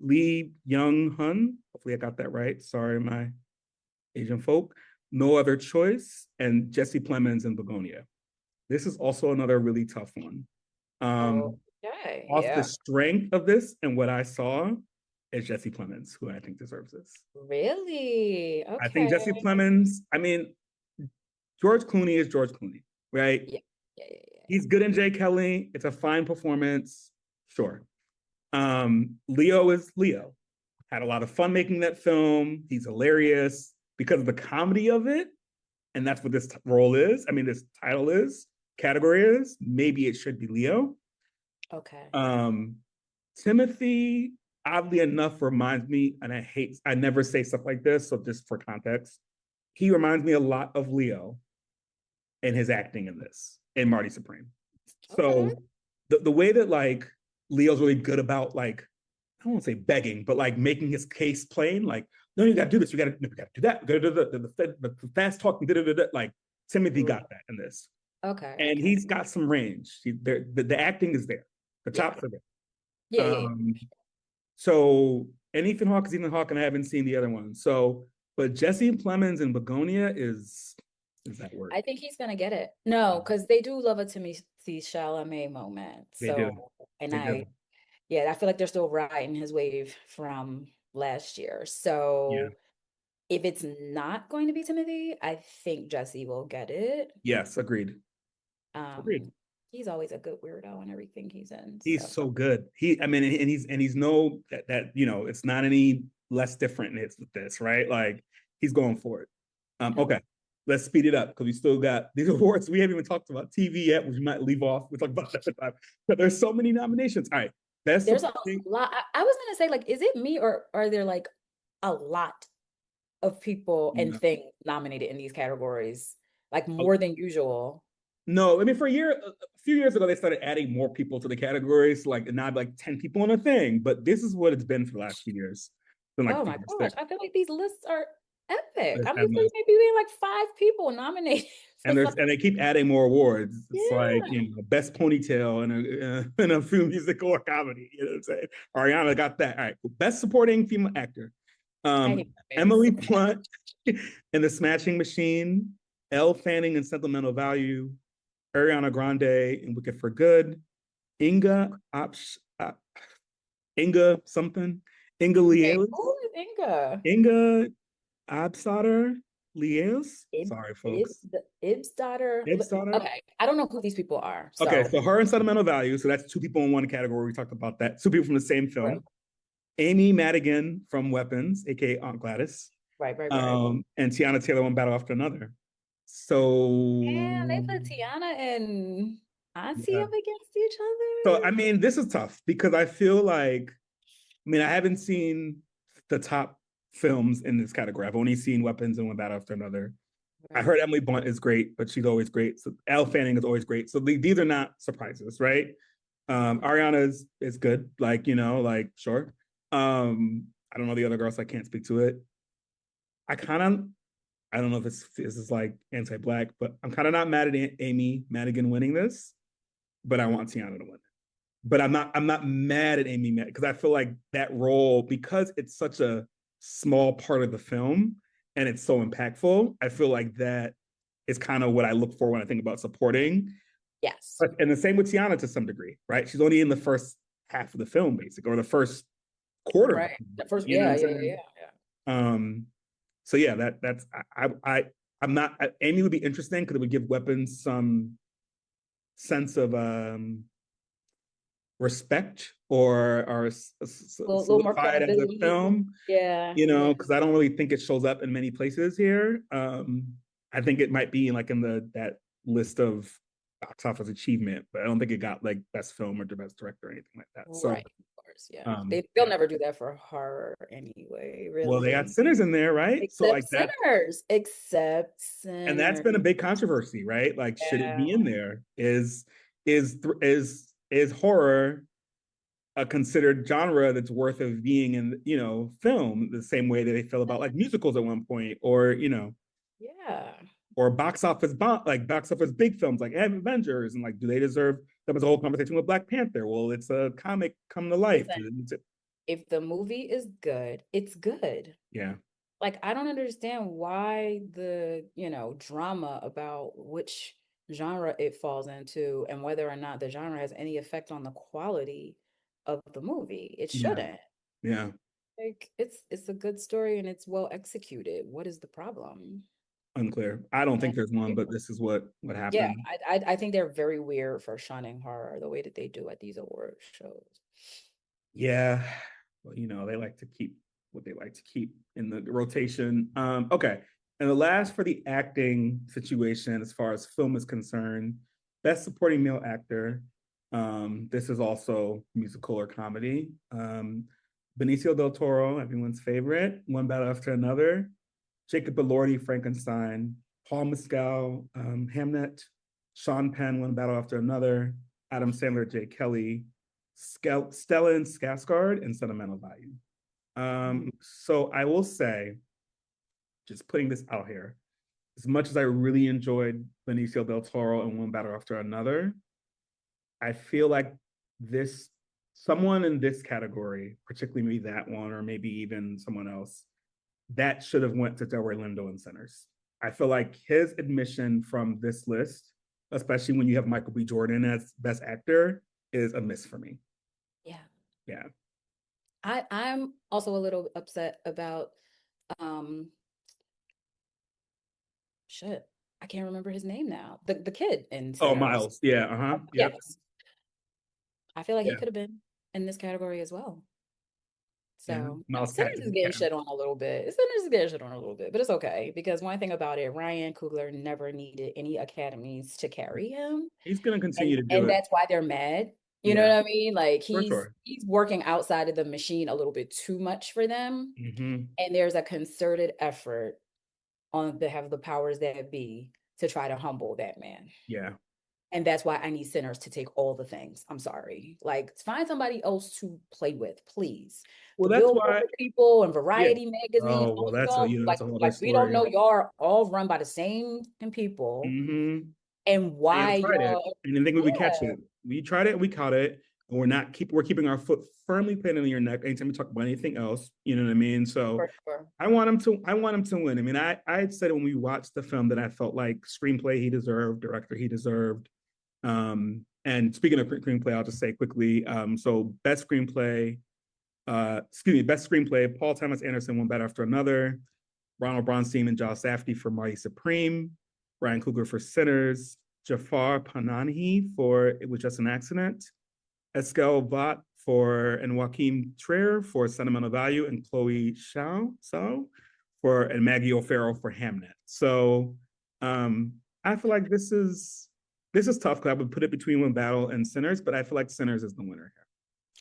Lee Young-hun, hopefully I got that right. Sorry, my Asian folk. No Other Choice, and Jesse Plemons in Begonia. This is also another really tough one. Okay. Off Yeah. the strength of this and what I saw, is Jesse Plemons, who I think deserves this. Really? Okay. I think Jesse Plemons, I mean, George Clooney is George Clooney, right? Yeah. He's good in Jay Kelly. It's a fine performance. Sure. Leo is Leo. Had a lot of fun making that film. He's hilarious because of the comedy of it. And that's what this role is. I mean, this title is, category is. Maybe it should be Leo. Okay. Timothy, oddly enough, reminds me, and I never say stuff like this, so just for context, he reminds me a lot of Leo in his acting in this, in Marty Supreme. So the way that like Leo's really good about like, I won't say begging, but like making his case plain, like, no, you gotta do this, we gotta do that, we gotta do the fast talking, like Timothy got that in this. Okay. And he's got some range. The acting is there. The chops are there. Yeah. So, and Ethan Hawke is Ethan Hawke, and I haven't seen the other one. So, but Jesse Plemons and Begonia is that word? I think he's gonna get it. No, because they do love a Timothy Chalamet moment. They do. And They do. I feel like they're still riding his wave from last year. So if it's not going to be Timothy, I think Jesse will get it. Yes, agreed. Agreed. He's always a good weirdo in everything he's in. He's so good. And he's no that you know, it's not any less different in with this, right? Like he's going for it. Okay, let's speed it up because we still got these awards. We haven't even talked about TV yet, which we might leave off. We'll talk about that time. But there's so many nominations. All right, there's a lot. I was gonna say, like, is it me or are there like a lot of people and things nominated in these categories, like more than usual? No, I mean, a few years ago, they started adding more people to the categories, like not like 10 people on a thing, but this is what it's been for the last few years. Like oh my gosh, I feel like these lists are epic. I'm used to maybe being like 5 people nominated. And they keep adding more awards. It's like, you know, best ponytail in a film, musical, or comedy. You know what I'm saying? Ariana got that. All right, best supporting female actor. Emily Blunt in The Smashing Machine, Elle Fanning in Sentimental Value, Ariana Grande in Wicked for Good, Inga Liel. Who is Inga? Inga Absader Liels. Sorry, folks. Ib's daughter. Okay, I don't know who these people are. So. Okay, so her in Sentimental Value. So that's 2 people in one category. We talked about that. 2 people from the same film. Right. Amy Madigan from Weapons, aka Aunt Gladys. Right. And Tiana Taylor, One Battle After Another. And they So put Tiana and Auntie yeah. up against each So I other. mean, this is tough because I feel like, I mean, I haven't seen the top films in this category. I've only seen Weapons and One Battle After Another. I Right. heard Emily Blunt is great, but she's always great. So Elle Fanning is always great. So these are not surprises, right? Ariana is good, like, you know, like, sure. I don't know the other girls, so I can't speak to it. I kind of, I don't know if this is like anti-black, but I'm kind of not mad at Amy Madigan winning this, but I want Tiana to win. But I'm not mad at Amy because I feel like that role, because it's such a small part of the film and it's so impactful, I feel like that is kind of what I look for when I think about supporting. Yes. And the same with Tiana to some degree, right? She's only in the first half of the film, basically, or the first quarter. Right. The first, You know yeah, what I'm yeah, saying? yeah. So yeah, that's I'm not Amy would be interesting because it would give Weapons some sense of respect or A little more solidify it as a credibility. film, Yeah, you know, yeah. because I don't really think it shows up in many places here. I think it might be like in that list of box office achievement, but I don't think it got like best film or the best director or anything like that. So Right, of course, yeah. They'll yeah. never do that for horror anyway, Well, they got really. Sinners in there, right? So like Except that, Sinners. Except and that's Sinners. been a big controversy, right? Like, should it Yeah. be in there? Is horror a considered genre that's worth of being in, you know, film the same way that they feel about like musicals at one point, or you know, Yeah. or box office big films like Avengers, and like, do they deserve? That was a whole conversation with Black Panther. Well, it's a comic come to life. Listen, if the movie is good, it's good. Yeah. Like, I don't understand why the, drama about which genre it falls into and whether or not the genre has any effect on the quality of the movie. It Yeah. shouldn't. Yeah. Like, it's a good story and it's well executed. What is the problem? Unclear. I don't Yeah, think there's one, but this is what yeah, happened. I think they're very weird for shunning horror the way that they do at these award shows. Yeah. Well, you know, they like to keep what they like to keep in the rotation. Okay. And the last for the acting situation, as far as film is concerned, best supporting male actor. This is also musical or comedy. Benicio del Toro, everyone's favorite, One Battle After Another. Jacob Elordi, Frankenstein. Paul Mescal, Hamnet. Sean Penn, One Battle After Another. Adam Sandler, Jay Kelly. Stellan Skarsgård, and Sentimental Value. So I will say, just putting this out here, as much as I really enjoyed Benicio del Toro and One Battle After Another, I feel like someone in this category, particularly maybe that one, or maybe even someone else, that should have went to Delroy Lindo and Sinners. I feel like his admission from this list, especially when you have Michael B. Jordan as Best Actor, is a miss for me. Yeah. Yeah. I'm also a little upset about shit. I can't remember his name now. The kid in Oh, Sinners. Miles. Yeah. Uh-huh. Yep. Yes. I feel like he Yeah. could have been in this category as well. Yeah. So Miles Sinners is Patton. getting Yeah. shit on a little bit. Sinners is getting shit on a little bit, but it's okay because one thing about it, Ryan Coogler never needed any academies to carry him. He's gonna continue to do And it. that's why they're mad. You know Yeah. what I mean? Like For sure. he's working outside of the machine a little bit too much for them. Mm-hmm. And there's a concerted effort on behalf of the powers that be to try to humble that man. Yeah. And that's why I need Sinners to take all the things. I'm sorry. Like, find somebody else to play with, please. Well, The that's why. Billboard people and Yeah. Variety magazine, Oh, well, all that's y'all, that's a whole other like we don't story. know y'all are all run by the same people. Mm-hmm. And why And tried it. y'all? And didn't think we would Yeah, catch it. We tried it, we caught it, and we're keeping our foot firmly planted in your neck anytime we talk about anything else. You know what I mean? So for sure. I want him to win. I mean, I had said when we watched the film that I felt like screenplay he deserved, director he deserved. And speaking of screenplay, I'll just say quickly. So best screenplay, best screenplay, Paul Thomas Anderson, One Battle After Another, Ronald Bronstein and Josh Safdie for Marty Supreme, Ryan Coogler for Sinners, Jafar Panahi for It Was Just an Accident, Eskel Vaught and Joaquin Trier for Sentimental Value, and Chloe Zhao and Maggie O'Farrell for Hamnet. So I feel like this is tough because I would put it between Win Battle and Sinners, but I feel like Sinners is the winner here.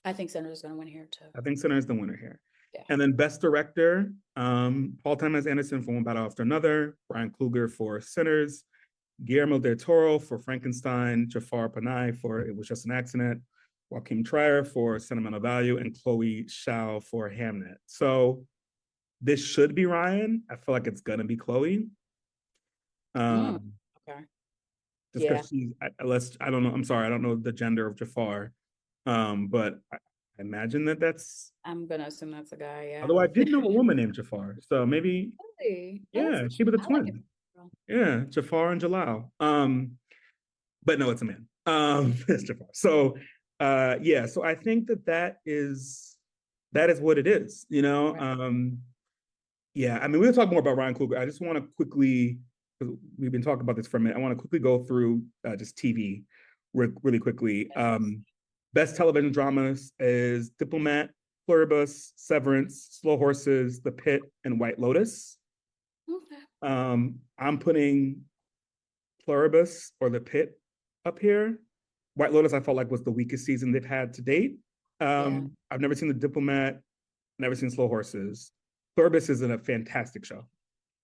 I think Sinners is going to win here too. I think Sinners is the winner here. Yeah. And then Best Director, Paul Thomas Anderson for One Battle After Another, Brian Kluger for Sinners, Guillermo del Toro for Frankenstein, Jafar Panahi for It Was Just an Accident, Joaquin Trier for Sentimental Value, and Chloe Zhao for Hamnet. So this should be Ryan. I feel like it's gonna be Chloe. Okay. Just Yeah. because I don't know. I'm sorry, I don't know the gender of Jafar. But I imagine that's. I'm gonna assume that's a guy. Yeah. Although I did know a woman named Jafar, so maybe. Really? Yeah, she was a I like twin. it. Yeah, Jafar and Jalal. But no, it's a man. It's Jafar. So, yeah. So I think that is what it is. You know. Right. Yeah. I mean, we'll talk more about Ryan Coogler. I just want to quickly, because we've been talking about this for a minute. I want to quickly go through just TV really quickly. Best television dramas is Diplomat, Pluribus, Severance, Slow Horses, The Pit, and White Lotus. Okay. I'm putting Pluribus or The Pit up here. White Lotus, I felt like was the weakest season they've had to date. I've never seen The Diplomat, never seen Slow Horses. Pluribus is a fantastic show.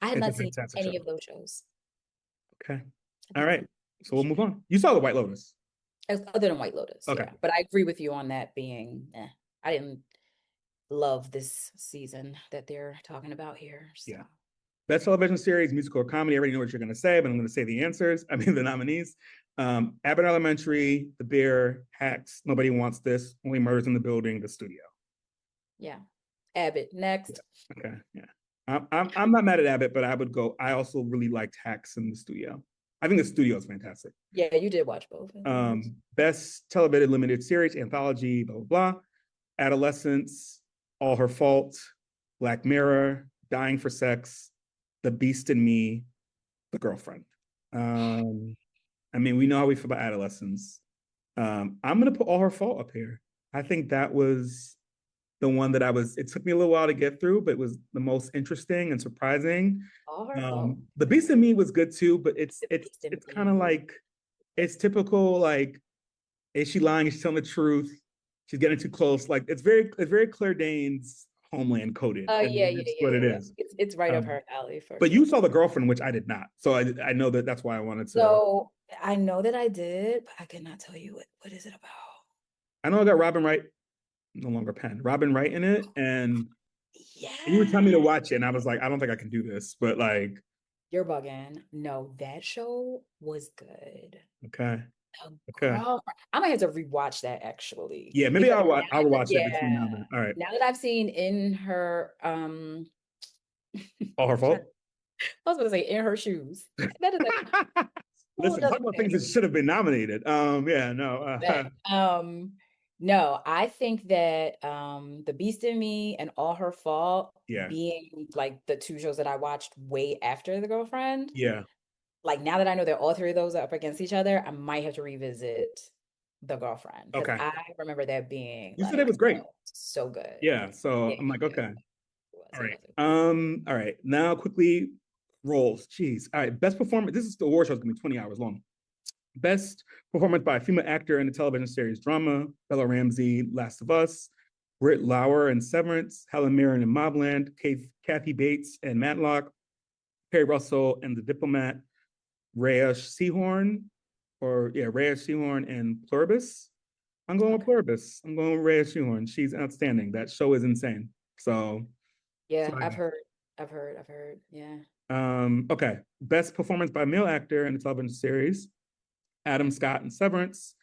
I have not seen any of those shows. Okay. All right. So we'll move on. You saw The White Lotus. Other than White Lotus. Okay. Yeah. But I agree with you on that being, I didn't love this season that they're talking about here. So. Yeah. Best television series, musical or comedy. I already know what you're going to say, but I'm going to say the answers. I mean, the nominees. Abbott Elementary, The Bear, Hacks, Nobody Wants This, Only Murders in the Building, The Studio. Yeah. Abbott, next. Yeah. Okay. Yeah. I'm not mad at Abbott, but I would go. I also really liked Hacks in The Studio. I think The Studio is fantastic. Yeah, you did watch both. Best television limited series, anthology, blah, blah, blah. Adolescence, All Her Fault, Black Mirror, Dying for Sex, The Beast in Me, The Girlfriend. I mean, we know how we feel about adolescence. I'm going to put All Her Fault up here. I think that was the one that it took me a little while to get through, but it was the most interesting and surprising. All Her Fault. The Beast in Me was good too, but it's kind of like, it's typical, like, is she lying? Is she telling the truth? She's getting too close. Like, it's very Claire Danes Homeland coded. Yeah. What it is. It's right up her alley. But you saw The Girlfriend, which I did not. So I know that's why I wanted to. So I know that I did, but I cannot tell you what is it about. I know I got Robin Wright, no longer Penn, Robin Wright in it. And yeah, you were telling me to watch it. And I was like, I don't think I can do this, but like. You're bugging. No, that show was good. Okay. Girl, I might have to rewatch that actually. Yeah, maybe I'll watch it between now and then. All right. Now that I've seen In Her All Her Fault? I was gonna say In Her Shoes. That is listen, talk about things that should have been nominated. No, I think that The Beast in Me and All Her Fault being like the two shows that I watched way after The Girlfriend. Yeah. Like now that I know that all three of those are up against each other, I might have to revisit The Girlfriend. Okay. I remember that being you said it was great. So good. Yeah. So I'm like, okay. All right. All right. Now quickly roles. Jeez. All right. Best performance. This is the award show is gonna be 20 hours long. Best performance by a female actor in the television series drama, Bella Ramsey, Last of Us, Britt Lauer in Severance, Helen Mirren in Mobland, Kathy Bates in Matlock, Perry Russell in The Diplomat, Rhea Seehorn and Pluribus. I'm going with Pluribus. I'm going with Rhea Seehorn. She's outstanding. That show is insane. So yeah, I've heard. Yeah. Okay. Best performance by male actor in the television series. Adam Scott in Severance,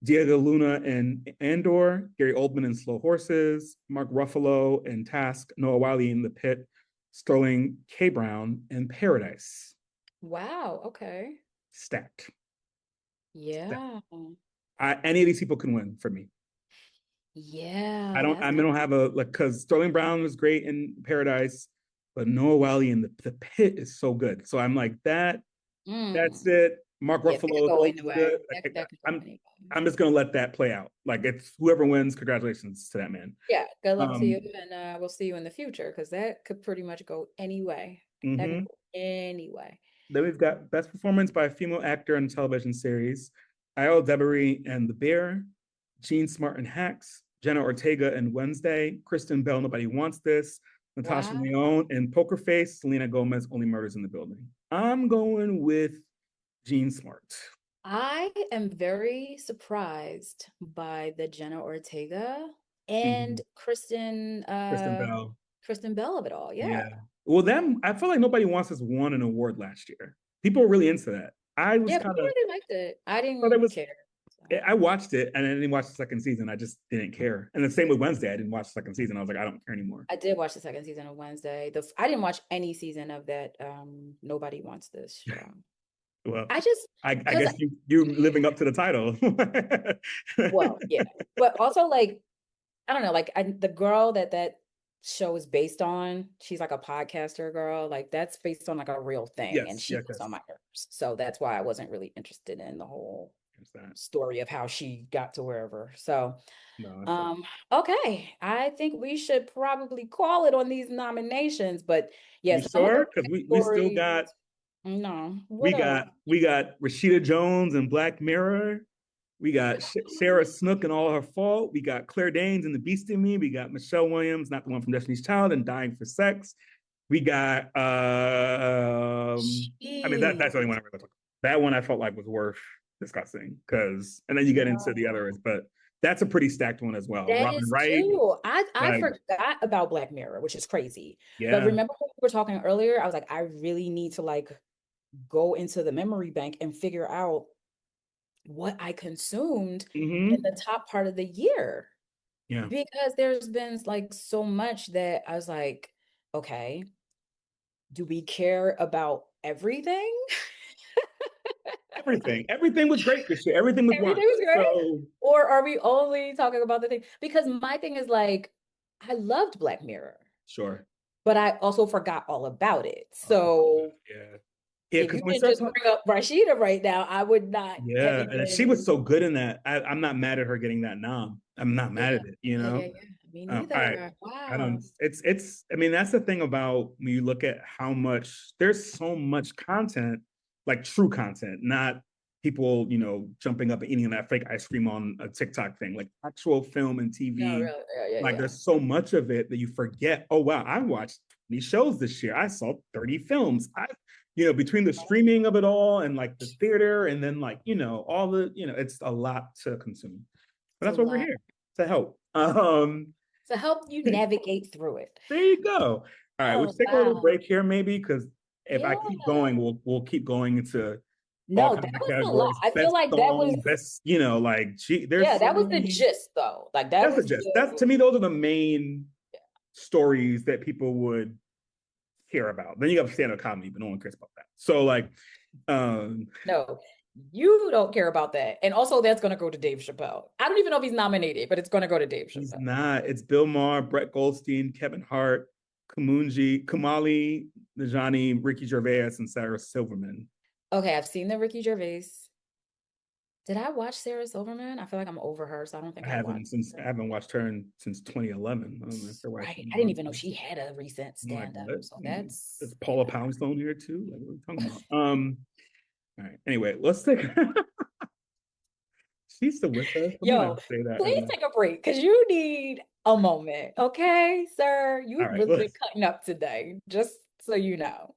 Diego Luna in Andor, Gary Oldman in Slow Horses, Mark Ruffalo in Task, Noah Wiley in The Pit, Sterling K. Brown in Paradise. Wow. Okay. Stacked. Yeah. Any of these people can win for me. Yeah. I don't have because Sterling Brown was great in Paradise, but Noah Wiley in The Pit is so good. So I'm like that. That's it. Mark Ruffalo is good. I'm just gonna let that play out. Like it's whoever wins, congratulations to that man. Yeah, good luck to you, and we'll see you in the future because that could pretty much go any way. That could go any way. Then we've got Best Performance by a Female Actor in a Television Series. Io Devery and The Bear, Jean Smart and Hacks, Jenna Ortega and Wednesday, Kristen Bell, Nobody Wants This, Natasha Wow. Lyonne and Poker Face, Selena Gomez, Only Murders in the Building. I'm going with Jean Smart. I am very surprised by the Jenna Ortega and Kristen Bell. Kristen Bell of it all. Yeah. Yeah. Well, I feel like Nobody Wants This won an award last year. People were really into that. I was Yeah, kind people of, really liked it. I but didn't care. So. I watched it and I didn't watch the second season. I just didn't care. And the same with Wednesday. I didn't watch the second season. I was like, I don't care anymore. I did watch the second season of Wednesday. I didn't watch any season of that Nobody Wants This show. Well, I guess you're living up to the title. Well, yeah. But also like, I don't know, like the girl that show is based on, she's like a podcaster girl. Like that's based on like a real thing. And she was on my nerves. So that's why I wasn't really interested in the whole story of how she got to wherever. So okay. I think we should probably call it on these nominations. But yes, you sure? Because we still got we got Rashida Jones and Black Mirror. We got Sarah Snook and All Her Fault. We got Claire Danes and The Beast in Me. We got Michelle Williams, not the one from Destiny's Child, and Dying for Sex. We got I mean that's the only one I really talk about. That one I felt like was worth discussing because, and then you get into the others, but that's a pretty stacked one as well. That Robin is Wright. true. I forgot about Black Mirror, which is crazy. Yeah. But remember when we were talking earlier, I was like, I really need to like go into the memory bank and figure out what I consumed in the top part of the year. Yeah. Because there's been like so much that I was like, okay, do we care about everything? Everything was great this year. Everything was great. So... Or are we only talking about the thing? Because my thing is like, I loved Black Mirror. Sure. But I also forgot all about it. So yeah, if you could just bring up Rashida right now, I would not. Yeah, and she was so good in that. I'm not mad at her getting that nom. I'm not mad at it, you know? Yeah. Me neither. Wow. It's I mean, that's the thing about when you look at how much, there's so much content, like true content, not people, you know, jumping up and eating that fake ice cream on a TikTok thing, like actual film and TV. No, really. There's so much of it that you forget, oh wow, I watched these shows this year. I saw 30 films. You know, between the streaming of it all and like the theater and then like, you know, all the, you know, it's a lot to consume. But that's why we're here, to help. To help you navigate through it. There you go. All right, we'll take a little break here maybe, because if I keep going, we'll keep going into no, that was a lot. I feel like that was best, you know, like there's that was the gist though. Like that was the gist. That's to me, those are the main stories that people would care about. Then you have stand-up comedy, but no one cares about that. So like no, you don't care about that. And also that's gonna go to Dave Chappelle. I don't even know if he's nominated, but it's gonna go to Dave Chappelle. He's not. It's Bill Maher, Brett Goldstein, Kevin Hart, Kamali Najani, Ricky Gervais, and Sarah Silverman. Okay, I've seen the Ricky Gervais. Did I watch Sarah Silverman? I feel like I'm over her, so I don't think I haven't watched her since 2011. I didn't even know she had a recent stand-up. So that's Paula Poundstone here too. Like, what are we talking about? All right. Anyway, let's take. She's still with us. Yo, please take a break because you need a moment, okay, sir? You've really been cutting up today, just so you know.